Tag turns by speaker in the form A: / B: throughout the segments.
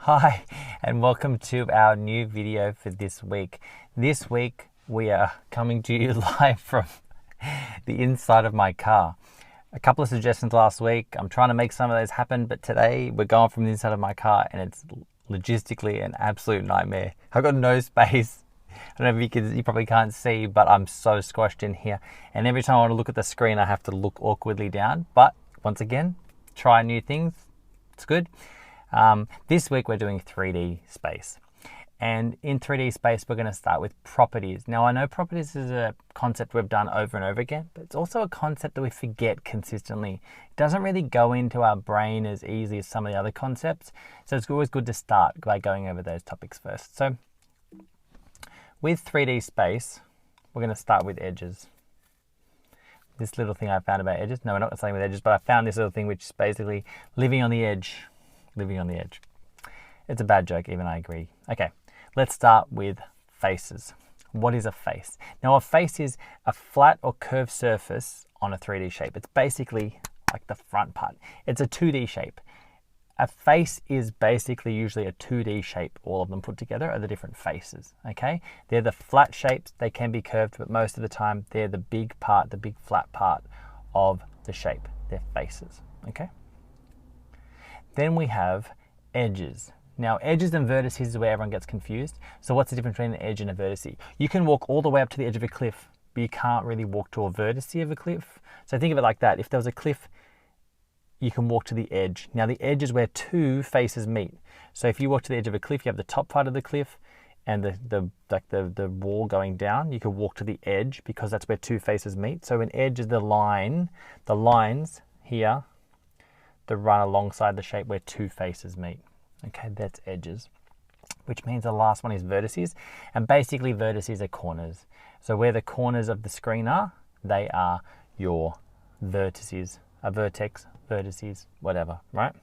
A: Hi, and welcome to our new video for this week. This week we are coming to you live from the inside of my car. A couple of suggestions last week. I'm trying to make some of those happen, but today we're going from the inside of my car and it's logistically an absolute nightmare. I've got no space. I don't know if you probably can't see, but I'm so squashed in here. And every time I want to look at the screen, I have to look awkwardly down. But once again, try new things. It's good. This week we're doing 3D space. And in 3D space, we're going to start with properties. Now, I know properties is a concept we've done over and over again, but it's also a concept that we forget consistently. It doesn't really go into our brain as easily as some of the other concepts. So it's always good to start by going over those topics first. So with 3D space, we're going to start with edges. This little thing I found about edges. No, we're not starting with edges, but I found this little thing which is basically living on the edge. Living on the edge. It's a bad joke, even I agree. Okay, let's start with faces. What is a face? Now, a face is a flat or curved surface on a 3D shape. It's basically like the front part. It's a 2D shape. A face is basically usually a 2D shape. All of them put together are the different faces, okay? They're the flat shapes. They can be curved, but most of the time they're the big part, the big flat part of the shape. They're faces, okay? Then we have edges. Now, edges and vertices is where everyone gets confused. So what's the difference between an edge and a vertice? You can walk all the way up to the edge of a cliff, but you can't really walk to a vertice of a cliff. So think of it like that. If there was a cliff, you can walk to the edge. Now, the edge is where two faces meet. So if you walk to the edge of a cliff, you have the top part of the cliff and the wall going down. You can walk to the edge because that's where two faces meet. So an edge is the line, the lines here that run alongside the shape where two faces meet. Okay, that's edges, which means the last one is vertices. And basically vertices are corners. So where the corners of the screen are, they are your vertices, a vertex, vertices, whatever, right?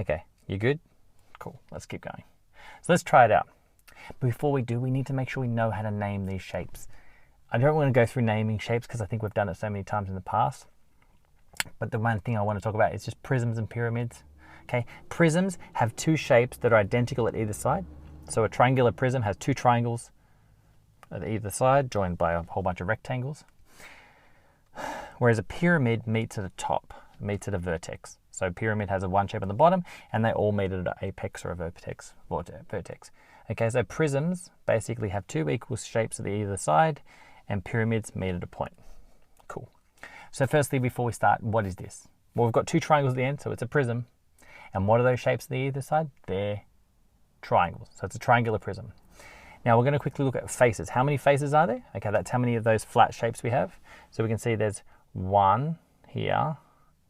A: Okay, you good? Cool, let's keep going. So let's try it out. Before we do, we need to make sure we know how to name these shapes. I don't want to go through naming shapes because I think we've done it so many times in the past. But the one thing I want to talk about is just prisms and pyramids. Okay, prisms have two shapes that are identical at either side. So a triangular prism has two triangles at either side, joined by a whole bunch of rectangles. Whereas a pyramid meets at the top, meets at a vertex. So a pyramid has a one shape on the bottom, and they all meet at an apex or a vertex. Okay, so prisms basically have two equal shapes at either side, and pyramids meet at a point. Cool. So firstly, before we start, what is this? Well, we've got two triangles at the end, so it's a prism. And what are those shapes on either side? They're triangles. So it's a triangular prism. Now we're going to quickly look at faces. How many faces are there? Okay, that's how many of those flat shapes we have. So we can see there's one here,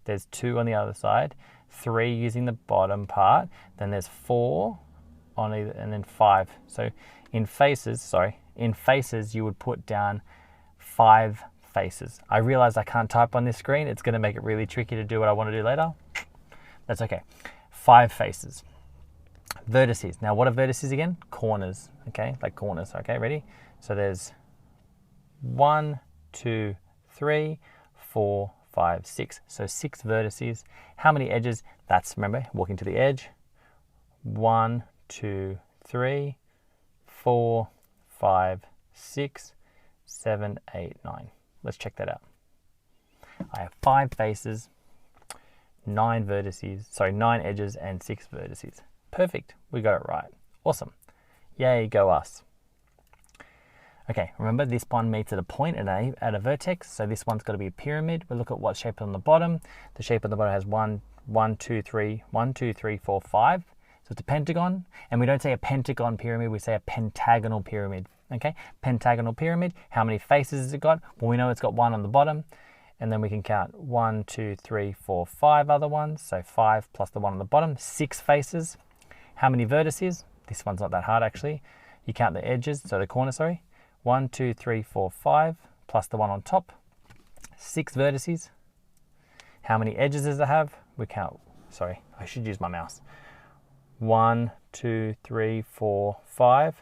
A: there's two on the other side, three using the bottom part, then there's four on either, and then five. So in faces you would put down 5 faces. I realize I can't type on this screen. It's going to make it really tricky to do what I want to do later. That's okay. 5 faces. Vertices. Now, what are vertices again? Corners. Okay, like corners. Okay, ready? So there's 1, 2, 3, 4, 5, 6. So 6 vertices. How many edges? That's, remember, walking to the edge. 1, 2, 3, 4, 5, 6, 7, 8, 9. Let's check that out. I have 5 faces, 9 edges, and 6 vertices. Perfect. We got it right. Awesome. Yay, go us. Okay, remember this one meets at a point at a vertex, so this one's got to be a pyramid. We'll look at what shape on the bottom. The shape on the bottom has 1, 2, 3, 4, 5. So it's a pentagon, and we don't say a pentagon pyramid, we say a pentagonal pyramid. Okay, pentagonal pyramid. How many faces has it got? Well, we know it's got 1 on the bottom, and then we can count 1, 2, 3, 4, 5 other ones. So 5 plus the 1 on the bottom, 6 faces. How many vertices? This one's not that hard actually. You count the edges, so the corner, sorry. 1, 2, 3, 4, 5 plus the 1 on top, 6 vertices. How many edges does it have? We count, sorry, I should use my mouse. 1, 2, 3, 4, 5,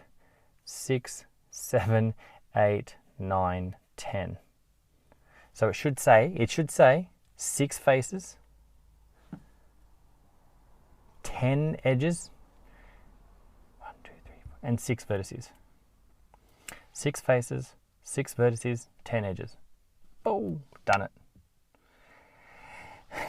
A: 6, 7, 8, 9, 10. So it should say 6 faces, 10 edges, and 6 vertices. 6 faces, 6 vertices, 10 edges. Oh, done it.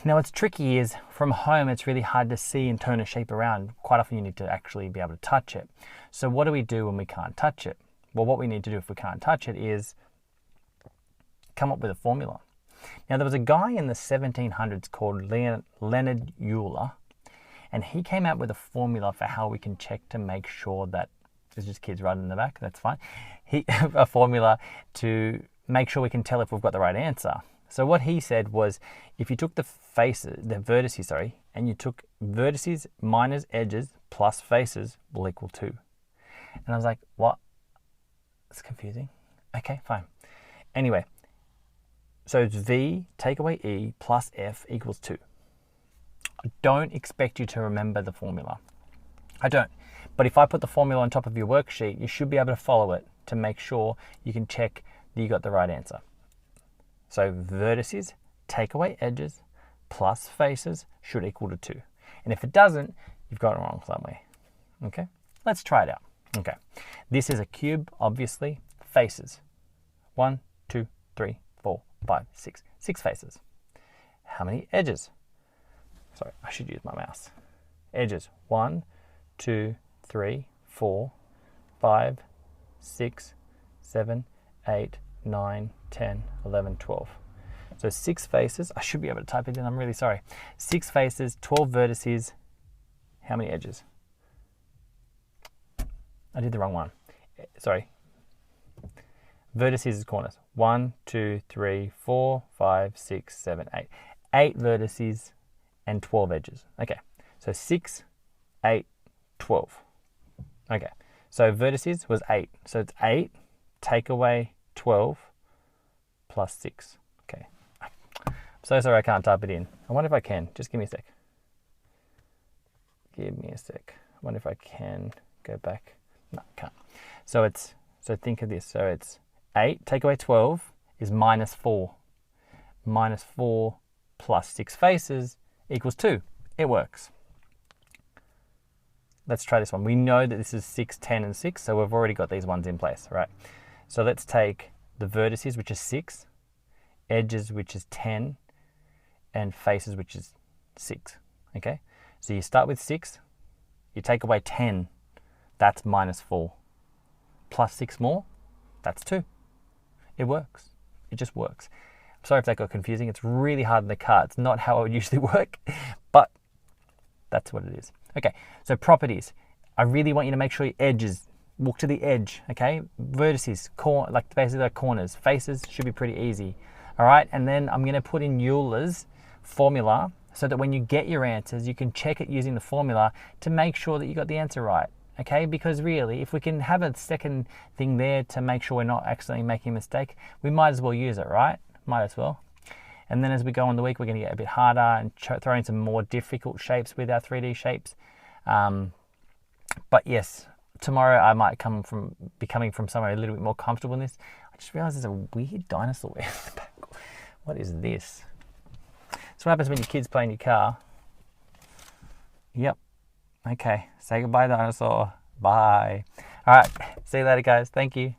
A: Now what's tricky is from home it's really hard to see and turn a shape around. Quite often you need to actually be able to touch it. So what do we do when we can't touch it? Well, what we need to do if we can't touch it is come up with a formula. Now there was a guy in the 1700s called Leonard Euler, and he came out with a formula for how we can check to make sure that, there's just kids right in the back, that's fine. A formula to make sure we can tell if we've got the right answer. So what he said was, if you took the vertices, and you took vertices minus edges plus faces will equal 2. And I was like, what? It's confusing. Okay, fine. Anyway, so it's V, take away E, plus F equals 2. I don't expect you to remember the formula. I don't. But if I put the formula on top of your worksheet, you should be able to follow it to make sure you can check that you got the right answer. So vertices, take away edges, plus faces should equal to 2. And if it doesn't, you've got it wrong somewhere. Okay, let's try it out. Okay, this is a cube, obviously. Faces. 1, 2, 3, 4, 5, 6. 6 faces. How many edges? Sorry, I should use my mouse. Edges. 1, 2, 3, 4, 5, 6, 7, 8, 9, 10, 11, 12. So 6 faces. I should be able to type it in. I'm really sorry. 6 faces, 12 vertices. How many edges? I did the wrong one. Sorry. Vertices is corners. 1, 2, 3, 4, 5, 6, 7, 8. 8 vertices and 12 edges. Okay. So 6, 8, 12. Okay. So vertices was 8. So it's 8, take away 12, plus 6. Okay. I'm so sorry I can't type it in. I wonder if I can. Just give me a sec. Give me a sec. I wonder if I can go back. No, I can't. So think of this. So it's 8, take away 12 is minus 4. Minus 4 plus 6 faces equals 2. It works. Let's try this one. We know that this is 6, 10, and 6, so we've already got these ones in place, right? So let's take the vertices, which is 6, edges, which is 10, and faces, which is 6, okay? So you start with 6, you take away 10, that's minus 4. Plus 6 more, that's 2. It works. It just works. I'm sorry if that got confusing. It's really hard in the car. It's not how it would usually work, but that's what it is. Okay, so properties. I really want you to make sure your edges, walk to the edge, okay? Vertices, like basically like corners. Faces should be pretty easy, all right? And then I'm gonna put in Euler's formula so that when you get your answers, you can check it using the formula to make sure that you got the answer right, okay? Because really, if we can have a second thing there to make sure we're not accidentally making a mistake, we might as well use it, right? Might as well. And then as we go on the week, we're going to get a bit harder and throw in some more difficult shapes with our 3D shapes. But yes, tomorrow I might be coming from somewhere a little bit more comfortable in this. I just realized there's a weird dinosaur in the back. What is this? That's what happens when your kids play in your car. Yep. Okay. Say goodbye, dinosaur. Bye. All right. See you later, guys. Thank you.